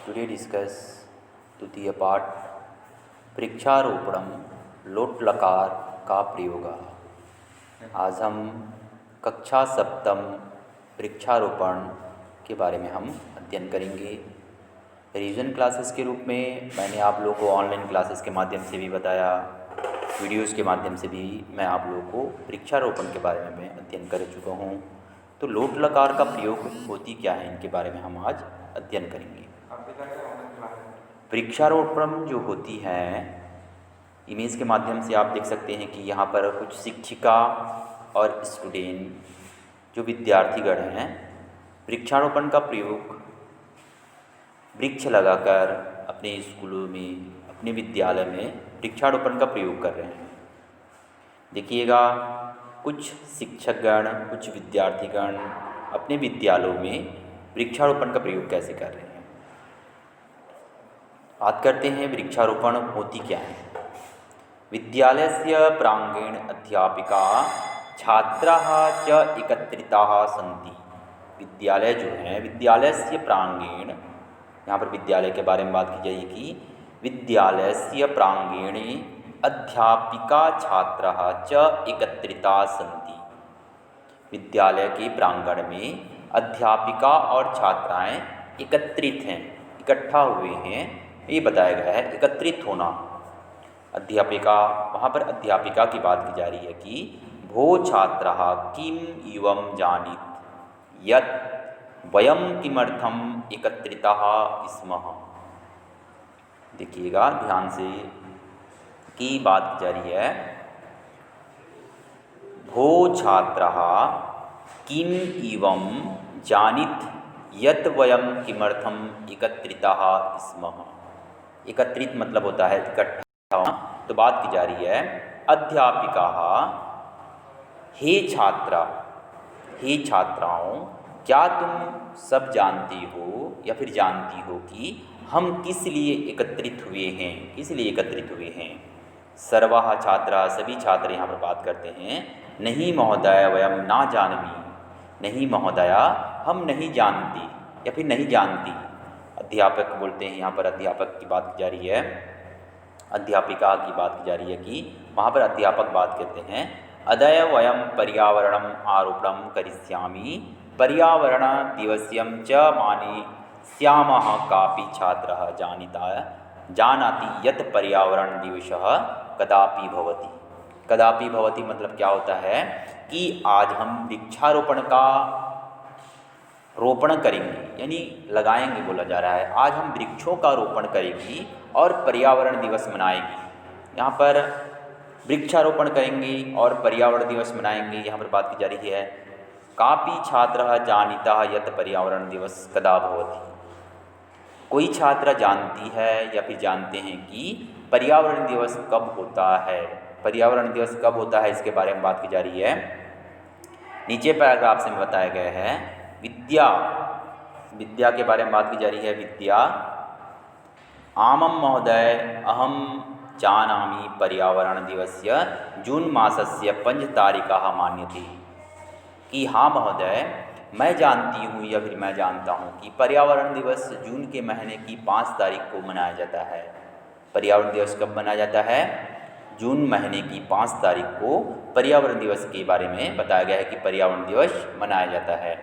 Today discuss द्वितीय पाठ वृक्षारोपणम लोट लकार का प्रयोग। आज हम कक्षा सप्तम वृक्षारोपण के बारे में हम अध्ययन करेंगे। रिवीजन क्लासेस के रूप में मैंने आप लोगों को ऑनलाइन क्लासेस के माध्यम से भी बताया, वीडियोज़ के माध्यम से भी मैं आप लोगों को वृक्षारोपण के बारे में मैं अध्ययन कर चुका हूँ। तो लोट लकार का प्रयोग होती क्या है, इनके बारे में हम आज अध्ययन करेंगे। वृक्षारोपण जो होती है, इमेज के माध्यम से आप देख सकते हैं कि यहाँ पर कुछ शिक्षिका और स्टूडेंट जो विद्यार्थीगण हैं वृक्षारोपण का प्रयोग वृक्ष लगाकर अपने स्कूलों में, अपने विद्यालय में वृक्षारोपण का प्रयोग कर रहे हैं। देखिएगा, कुछ शिक्षकगण, कुछ विद्यार्थीगण अपने विद्यालयों में वृक्षारोपण का प्रयोग कैसे कर रहे हैं। बात करते हैं वृक्षारोपण होती क्या है। विद्यालयस्य प्रांगण अध्यापिका छात्राः च एकत्रिताः सन्ति। विद्यालय जो है, विद्यालयस्य प्रांगण, यहाँ पर विद्यालय के बारे में बात की जाएगी। विद्यालयस्य प्रांगणे अध्यापिका छात्राः च एकत्रिताः सन्ति। विद्यालय के प्रांगण में अध्यापिका और छात्राएं एकत्रित हैं, इकट्ठा हुए हैं, ये बताया गया है। एकत्रित होना, अध्यापिका, वहाँ पर अध्यापिका की बात की जा रही है कि भो छात्राः किम इवं जानीत यत् वयं किमर्थम एकत्रिताः स्मः। देखिएगा ध्यान से की बात की जा रही है। भो छात्राः किम इवं जानीत यत् वयं किमर्थम एकत्रिताः स्मः। एकत्रित मतलब होता है इकट्ठा होना। तो बात की जा रही है अध्यापिका, हे छात्रा, हे छात्राओं, क्या तुम सब जानती हो या फिर जानती हो कि हम किस लिए एकत्रित हुए हैं, किस लिए एकत्रित हुए हैं। सर्वाः छात्रा, सभी छात्र यहाँ पर बात करते हैं। नहीं महोदय वयं न जानामि। नहीं महोदया, हम नहीं जानती या फिर नहीं जानती। अध्यापक बोलते हैं, यहाँ पर अध्यापक की बात की जा रही है, अध्यापिका की बात की जा रही है कि वहाँ पर अध्यापक बात करते हैं। अद्य वयं पर्यावरणम् आरोपणं करिष्यामि, पर्यावरण दिवस्यं च मानयिष्यामः। कापि छात्रः जानाति यत् पर्यावरण दिवसः कदापि भवति। कदापि भवति मतलब क्या होता है कि आज हम वृक्षारोपण का रोपण करेंगे, यानी लगाएंगे बोला जा रहा है। आज हम वृक्षों का रोपण करेंगी और पर्यावरण दिवस मनाएंगे। यहाँ पर वृक्षारोपण करेंगे और पर्यावरण दिवस मनाएंगे, यहाँ पर बात की जा रही है। कापि छात्रः जानीतः यत् पर्यावरण दिवस कदा भवति। कोई छात्र जानती है या फिर जानते हैं कि पर्यावरण दिवस कब होता है। पर्यावरण दिवस कब होता है, इसके बारे में बात की जा रही है। नीचे पैराग्राफ से बताया गया है विद्या, विद्या के बारे में बात की जा रही है। विद्या, आमं महोदय अहम जानामि पर्यावरण दिवस्य जून मासस्य 5 तारिकाः मान्यते। कि हाँ महोदय, मैं जानती हूँ या फिर मैं जानता हूँ कि पर्यावरण दिवस जून के महीने की 5 तारीख को मनाया जाता है। पर्यावरण दिवस कब मनाया जाता है? जून महीने की 5 तारीख को पर्यावरण दिवस के बारे में बताया गया है कि पर्यावरण दिवस मनाया जाता है।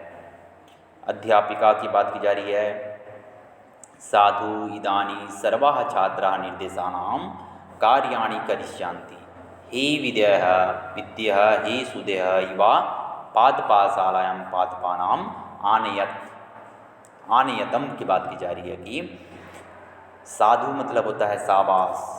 अध्यापिका की बात की जा रही है। साधु इदानीं सर्वाः छात्राः निर्देशानां कार्याणि करिष्यन्ति। हे विद्यः विद्यः हे सुदयः युवा पादपाशालायां पादपानां आनयतम की बात की जा रही है कि साधु मतलब होता है शाबाश।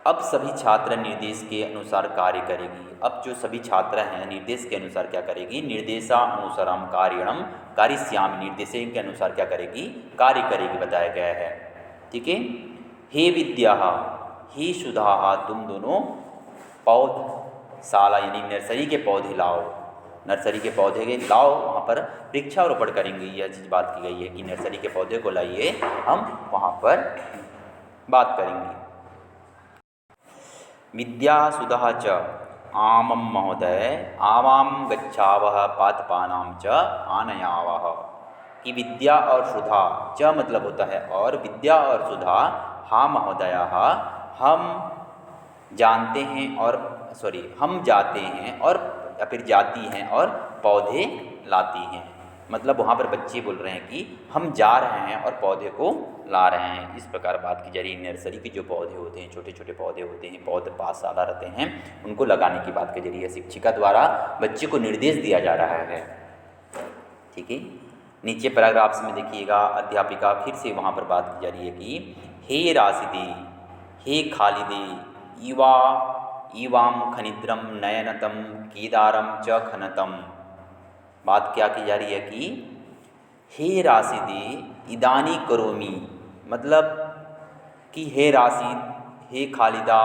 अब सभी छात्र निर्देश के अनुसार कार्य करेगी। अब जो सभी छात्र हैं निर्देश के अनुसार क्या करेगी? निर्देशानुसारम कार्यणम करिष्यामि। निर्देश के अनुसार क्या करेगी? कार्य करेगी, बताया गया है। ठीक है। हे विद्याः हे सुधाः, तुम दोनों पौधशाला यानी नर्सरी के पौधे लाओ। नर्सरी के पौधे लाओ, वहाँ पर वृक्षारोपण करेंगे। यह चीज़ बात की गई है कि नर्सरी के पौधे को लाइए, हम वहाँ पर बात करेंगे। विद्या सुधा च आमं महोदय आवां गच्छावः पादपानां च आनयावः। कि विद्या और सुधा, च मतलब होता है और, विद्या और सुधा, हा महोदया, हम जानते हैं और हम जाते हैं और, या फिर जाती हैं और पौधे लाती हैं। मतलब वहाँ पर बच्चे बोल रहे हैं कि हम जा रहे हैं और पौधे को ला रहे हैं। इस प्रकार बात की जा रही है। नर्सरी के जो पौधे होते हैं, छोटे छोटे पौधे होते हैं, पौधे पाठशाला रहते हैं, उनको लगाने की बात की जा रही है। शिक्षिका द्वारा बच्चे को निर्देश दिया जा रहा है। ठीक है। नीचे पैराग्राफ्स में देखिएगा, अध्यापिका फिर से वहाँ पर बात की जा रही है कि हे राशिदे, हे खालिदे, इवा इवाम खनिद्रम नयनतम केदारम च खनतम। बात क्या की जा रही है कि हे राशिदे इदानी करोमी, मतलब कि हे राशिद, हे खालिदा,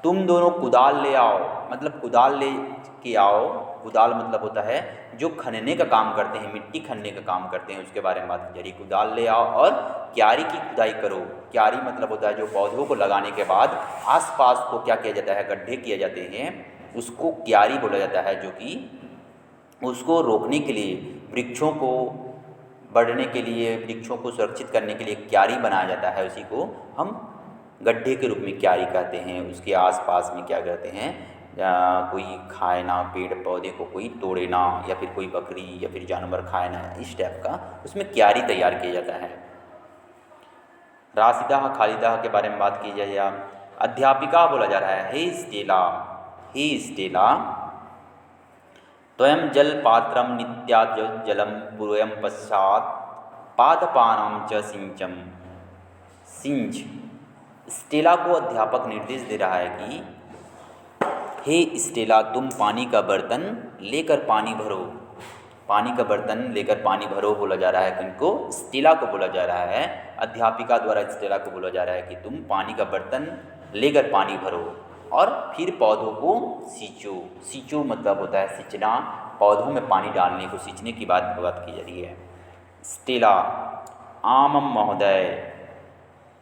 तुम दोनों कुदाल ले आओ। मतलब कुदाल ले के आओ। कुदाल मतलब होता है जो खनने का काम करते हैं, मिट्टी खनने का काम करते हैं, उसके बारे में बात की जा रही है। कुदाल ले आओ और क्यारी की खुदाई करो। क्यारी मतलब होता है जो पौधों को लगाने के बाद आसपास को क्या किया जाता है, गड्ढे किए जाते हैं, उसको क्यारी बोला जाता है। जो कि उसको रोकने के लिए, वृक्षों को बढ़ने के लिए, वृक्षों को सुरक्षित करने के लिए क्यारी बनाया जाता है। उसी को हम गड्ढे के रूप में क्यारी कहते हैं। उसके आसपास में क्या करते हैं, कोई खाए ना, पेड़ पौधे को कोई तोड़े ना, या फिर कोई बकरी या फिर जानवर खाए ना, इस टाइप का उसमें क्यारी तैयार किया जाता है। राशिदा खालिदा के बारे में बात की जाए या अध्यापिका बोला जा रहा है। हे स्टेला, हे स्टेला, त्वयं जलपात्रम नित्या जलम पूर्वयं पश्चात पादपानां च सिंचम। सिंच। स्टेला को अध्यापक निर्देश दे रहा है कि हे स्टेला, तुम पानी का बर्तन लेकर पानी भरो। पानी का बर्तन लेकर पानी भरो बोला जा रहा है। किनको? स्टेला को बोला जा रहा है। अध्यापिका द्वारा स्टेला को बोला जा रहा है कि तुम पानी का बर्तन लेकर पानी भरो और फिर पौधों को सींचो। सींचो मतलब होता है सींचना, पौधों में पानी डालने को, सींचने की बात की जा रही है। स्टेला, आमम महोदय,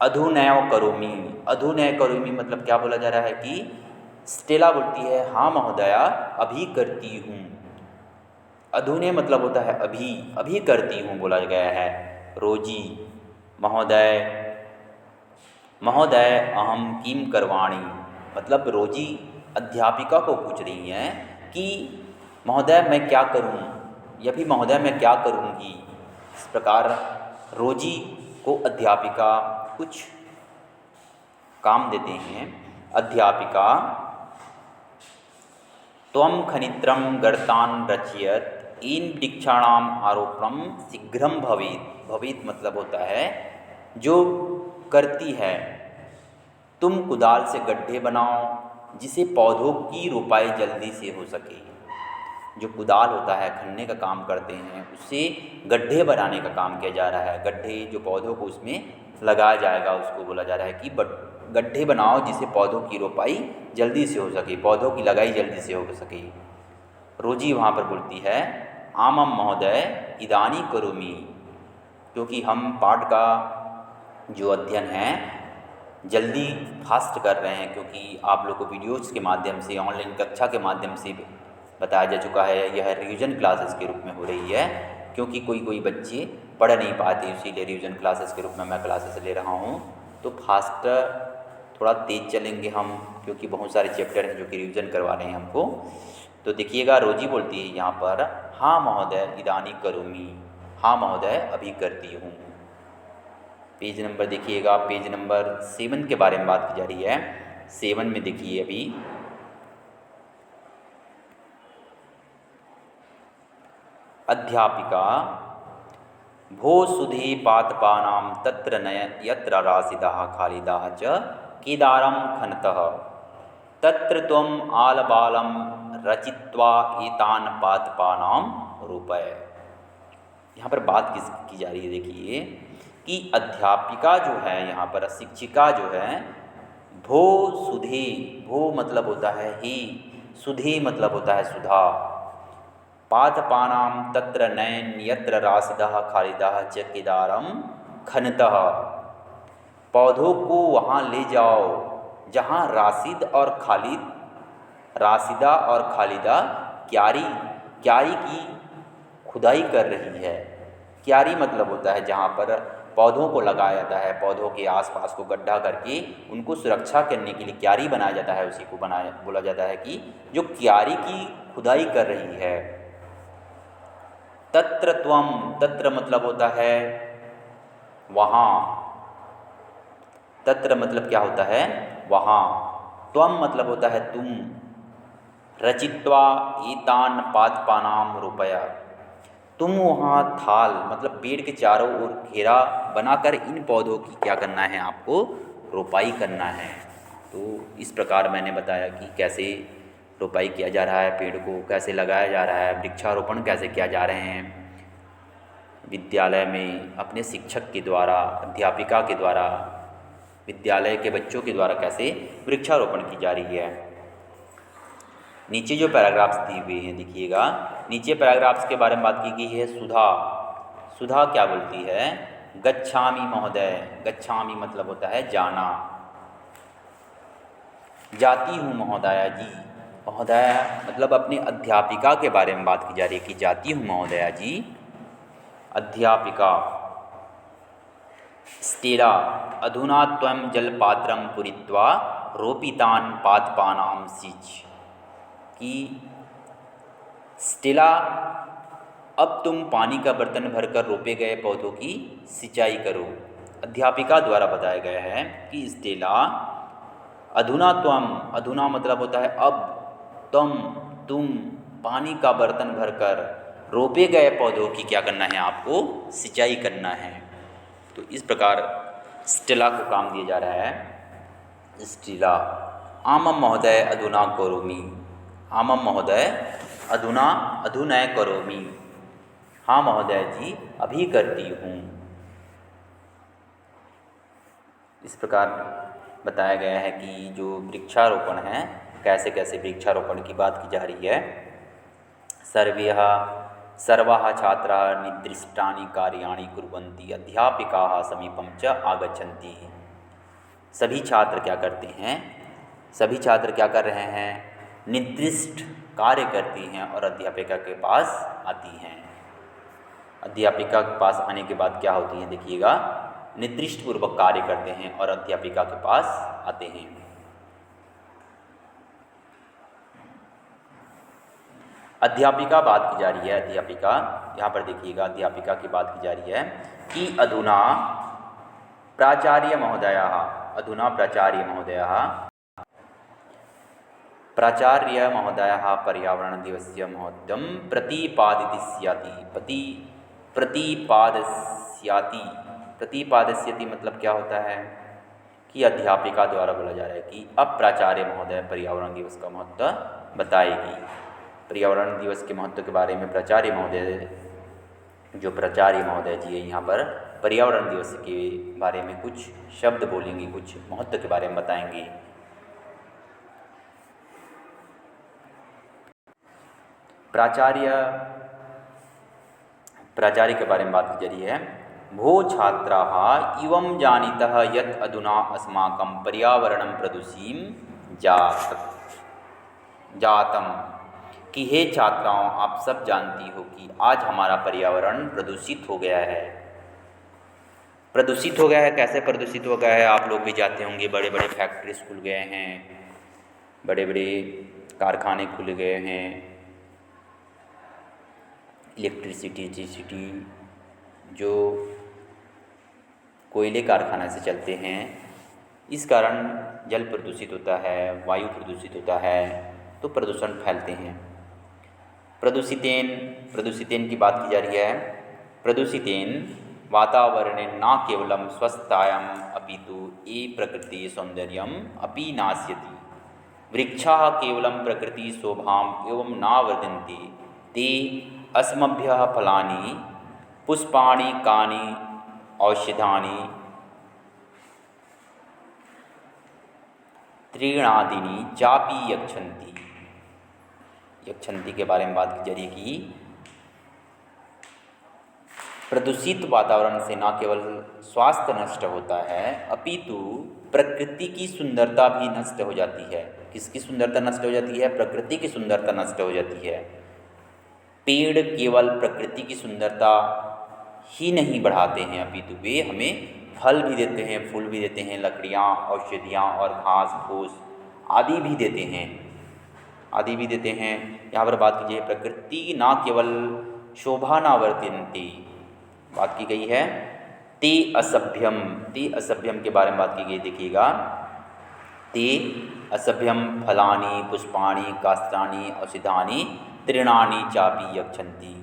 अधुनैव करोमि। अधुनैव करोमि मतलब क्या बोला जा रहा है कि स्टेला बोलती है, हाँ महोदया, अभी करती हूँ। अधुने मतलब होता है अभी, अभी करती हूँ बोला गया है। रोजी, महोदय, महोदय अहम किम करवाणी, मतलब रोजी अध्यापिका को पूछ रही हैं कि महोदय मैं क्या करूँ, या फिर महोदय मैं क्या करूँगी। इस प्रकार रोजी को अध्यापिका कुछ काम देते हैं। अध्यापिका, त्वं खनित्रं गर्तान् रचयत इन वृक्षाणाम आरोपणम शीघ्रम भवेत। भवेत मतलब होता है जो करती है। तुम कुदाल से गड्ढे बनाओ जिसे पौधों की रोपाई जल्दी से हो सके। जो कुदाल होता है, खनने का काम करते हैं, उससे गड्ढे बनाने का काम किया जा रहा है। गड्ढे जो पौधों को उसमें लगाया जाएगा, उसको बोला जा रहा है कि गड्ढे बनाओ जिससे पौधों की रोपाई जल्दी से हो सके, पौधों की लगाई जल्दी से हो सके। रोजी वहाँ पर बोलती है, आमम महोदय इदानी करोमि, क्योंकि हम पाठ का जो अध्ययन है जल्दी फास्ट कर रहे हैं, क्योंकि आप लोग को वीडियोज़ के माध्यम से, ऑनलाइन कक्षा के माध्यम से बताया जा चुका है। यह रिवीजन क्लासेस के रूप में हो रही है, क्योंकि कोई बच्चे पढ़ नहीं पाते, इसीलिए रिवीजन क्लासेस के रूप में मैं क्लासेस ले रहा हूँ। तो फास्ट थोड़ा तेज़ चलेंगे हम, क्योंकि बहुत सारे चैप्टर हैं जो कि रिवीजन करवा रहे हैं हमको। तो देखिएगा, रोजी बोलती है यहाँ पर, हाँ महोदय इदानी करोमि, हाँ महोदय अभी करती हूँ। पेज नंबर देखिएगा, पेज नंबर 7 के बारे में बात की जा रही है। 7 में देखिए अभी, अध्यापिका, भो सुधे पातपानां तत्र नय यत्र राशिदाः खालिदाः च केदारं खनतः तत्र त्वम् आलबालं रचित्वा एतान् पादपानां रूपय। यहाँ पर बात की जा रही है, देखिए कि अध्यापिका जो है, यहाँ पर शिक्षिका जो है, भो सुधे, भो मतलब होता है ही, सुधे मतलब होता है सुधा, पादपानां तत्र नयन यत्र राशिदाः खालिदाः च केदारं खनतः, पौधों को वहाँ ले जाओ जहाँ राशिद और खालिद, राशिदा और खालिदा क्यारी की खुदाई कर रही है। क्यारी मतलब होता है जहाँ पर पौधों को लगाया जाता है, पौधों के आसपास को गड्ढा करके उनको सुरक्षा करने के लिए क्यारी बनाया जाता है, उसी को बनाया बोला जाता है कि जो क्यारी की खुदाई कर रही है। तत्र त्वम, तत्र मतलब होता है वहाँ, तत्र मतलब क्या होता है वहाँ, त्वम मतलब होता है तुम, रचित्वा एतान पादपानाम रोपया, तुम वहाँ थाल मतलब पेड़ के चारों ओर घेरा बनाकर इन पौधों की क्या करना है आपको, रोपाई करना है। तो इस प्रकार मैंने बताया कि कैसे रोपाई किया जा रहा है, पेड़ को कैसे लगाया जा रहा है, वृक्षारोपण कैसे किया जा रहे हैं विद्यालय में अपने शिक्षक के द्वारा, अध्यापिका के द्वारा, विद्यालय के बच्चों के द्वारा कैसे वृक्षारोपण की जा रही है। नीचे जो पैराग्राफ्स दिए हुए हैं देखिएगा, नीचे पैराग्राफ्स के बारे में बात की गई है। सुधा, सुधा क्या बोलती है, गच्छामि महोदय, गच्छामि मतलब होता है जाना, जाती हूँ महोदया जी, महोदया मतलब अपनी अध्यापिका के बारे में बात की जा रही है कि जाती हूँ महोदया जी, अध्यापिका। स्टेला, अधुना त्वं जलपात्रं पूरित्वा रोपितान् पादपानां सिंच, कि स्टेला अब तुम पानी का बर्तन भरकर रोपे गए पौधों की सिंचाई करो। अध्यापिका द्वारा बताया गया है कि स्टेला अधुना त्वम, अधुना मतलब होता है अब, तुम पानी का बर्तन भरकर रोपे गए पौधों की क्या करना है आपको, सिंचाई करना है। तो इस प्रकार स्टेला को काम दिया जा रहा है। स्टेला, आमम महोदय अधुना करोमि, आमम महोदय अधुना, अधुनय करोमि, हाँ महोदय जी अभी करती हूँ। इस प्रकार बताया गया है कि जो वृक्षारोपण है, कैसे कैसे वृक्षारोपण की बात की जा रही है। सर्वाः छात्राः निर्दिष्टानि कार्याणि कुर्वन्ति, अध्यापिकाः समीपं च आगच्छन्ति। सभी छात्र क्या करते हैं, सभी छात्र क्या कर रहे हैं, निर्दिष्ट कार्य करती हैं और अध्यापिका के पास आती हैं। अध्यापिका के पास आने के बाद क्या होती है देखिएगा, निर्दिष्ट पूर्वक कार्य करते हैं और अध्यापिका के पास आते हैं। अध्यापिका बात की जा रही है, अध्यापिका यहाँ पर देखिएगा, अध्यापिका की बात की जा रही है कि अधुना प्राचार्य महोदयः, अधुना प्राचार्य महोदयः, प्राचार्य महोदयः पर्यावरण दिवस्य महत्वं प्रतिपादिष्यति, प्रतिपादस्याति, प्रतिपादस्यति मतलब क्या होता है कि अध्यापिका द्वारा बोला जा रहा है कि अब प्राचार्य महोदय पर्यावरण दिवस का महत्व बताएगी। पर्यावरण दिवस के महत्व के बारे में प्राचार्य महोदय, जो प्राचार्य महोदय जी है यहाँ पर पर्यावरण दिवस के बारे में कुछ शब्द बोलेंगे, कुछ महत्व के बारे में बताएंगे। प्राचार्य के बारे में बात की जा रही है। भो छात्राः इवं जानीतः यत् अधुना अस्माकं पर्यावरणं प्रदूषितं जातम्, कि हे छात्राओं आप सब जानती हो कि आज हमारा पर्यावरण प्रदूषित हो गया है। प्रदूषित हो गया है, कैसे प्रदूषित हो गया है, आप लोग भी जानते होंगे, बड़े बड़े फैक्ट्रीज खुल गए हैं, बड़े बड़े कारखाने खुल गए हैं, इलेक्ट्रिसिटी जो कोयले कारखाने से चलते हैं, इस कारण जल प्रदूषित होता है, वायु प्रदूषित होता है, तो प्रदूषण फैलते हैं। प्रदूषितेन की बात की जा रही है। प्रदूषितेन वातावरणे न केवलं स्वस्थतायाम् अपितु ये प्रकृति सौंदर्यम अपि नाश्यति, वृक्षाः केवलं प्रकृति शोभाम् एवं न वर्धन्ते, ते अस्मभ्यः फलानि पुष्पाणि कानि औषधानि तृणादीनि चापि यच्छन्ति। यक्षंती के बारे में बात की जा रही है कि प्रदूषित वातावरण से न केवल स्वास्थ्य नष्ट होता है, अपितु प्रकृति की सुंदरता भी नष्ट हो जाती है। किसकी सुंदरता नष्ट हो जाती है? प्रकृति की सुंदरता नष्ट हो जाती है। पेड़ केवल प्रकृति की सुंदरता ही नहीं बढ़ाते हैं, अपितु वे हमें फल भी देते हैं, फूल भी देते हैं, लकड़ियाँ, औषधियाँ और घास फूस आदि भी देते हैं, आदि भी देते हैं। यहाँ पर बात कीजिए प्रकृति ना केवल शोभा ना वर्तन्ति, बात की गई है ते असभ्यम, ते असभ्यम के बारे में बात की गई। देखिएगा, ते असभ्यम फलानि पुष्पाणि काष्ठानि औषधानि तृणानि चापि यक्षन्ति,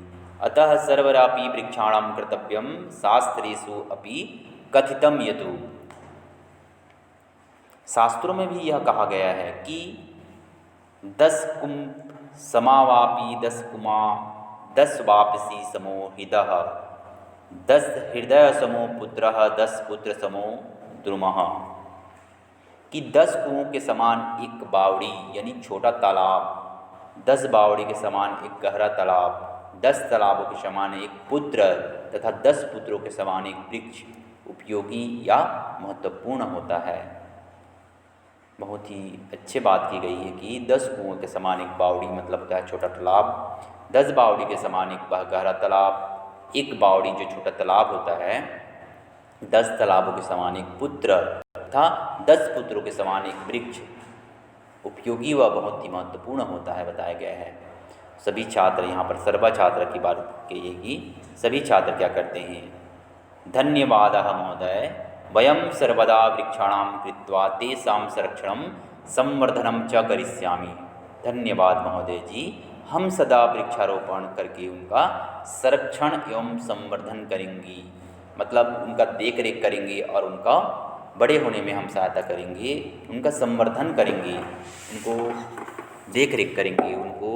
अतः सर्वरापि वृक्षाणां कर्तव्यम शास्त्रेषु अपि कथितम यतु। शास्त्रों में भी यह कहा गया है कि 10 कुम समावापि 10 कुमा 10 वापसी समो हृदः, 10 हृदय समो पुत्रः 10 पुत्र समो द्रुमः, कि 10 कुओं के समान एक बावड़ी यानी छोटा तालाब, 10 बावड़ी के समान एक गहरा तालाब, 10 तालाबों के समान एक पुत्र तथा 10 पुत्रों के समान एक वृक्ष उपयोगी या महत्वपूर्ण होता है। बहुत ही अच्छी बात की गई है कि 10 कुओं के समान एक बावड़ी मतलब होता है छोटा तालाब, 10 बावड़ी के समान एक गहरा तालाब, एक बावड़ी जो छोटा तालाब होता है, 10 तालाबों के समान एक पुत्र तथा 10 पुत्रों के समान एक वृक्ष उपयोगी व बहुत ही महत्वपूर्ण होता है, बताया गया है। सभी छात्र, यहाँ पर सर्व छात्र की बात कहिएगी, सभी छात्र क्या करते हैं, धन्यवादः महोदय, वयं सर्वदा वृक्षाणां कृत्वा तेषां संरक्षणं संवर्धनं च करिष्यामि। धन्यवाद महोदय जी, हम सदा वृक्षारोपण करके उनका संरक्षण एवं संवर्धन करेंगी, मतलब उनका देख रेख करेंगे और उनका बड़े होने में हम सहायता करेंगे, उनका संवर्धन करेंगे, उनको देख रेख करेंगे, उनको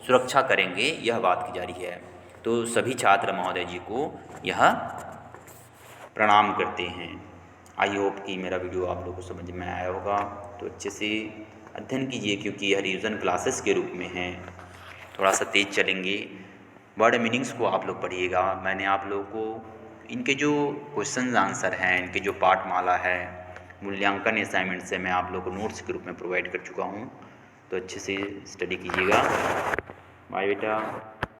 सुरक्षा करेंगे, यह बात की जा रही है। तो सभी छात्र महोदय जी को यह प्रणाम करते हैं। आई होप कि मेरा वीडियो आप लोगों को समझ में आया होगा, तो अच्छे से अध्ययन कीजिए क्योंकि यह रिवीजन क्लासेस के रूप में है, थोड़ा सा तेज़ चलेंगे। वर्ड मीनिंग्स को आप लोग पढ़िएगा। मैंने आप लोगों को इनके जो क्वेश्चन आंसर हैं, इनके जो पाठमाला है, मूल्यांकन असाइनमेंट से मैं आप लोगों को नोट्स के रूप में प्रोवाइड कर चुका हूँ, तो अच्छे से स्टडी कीजिएगा। बाय बेटा।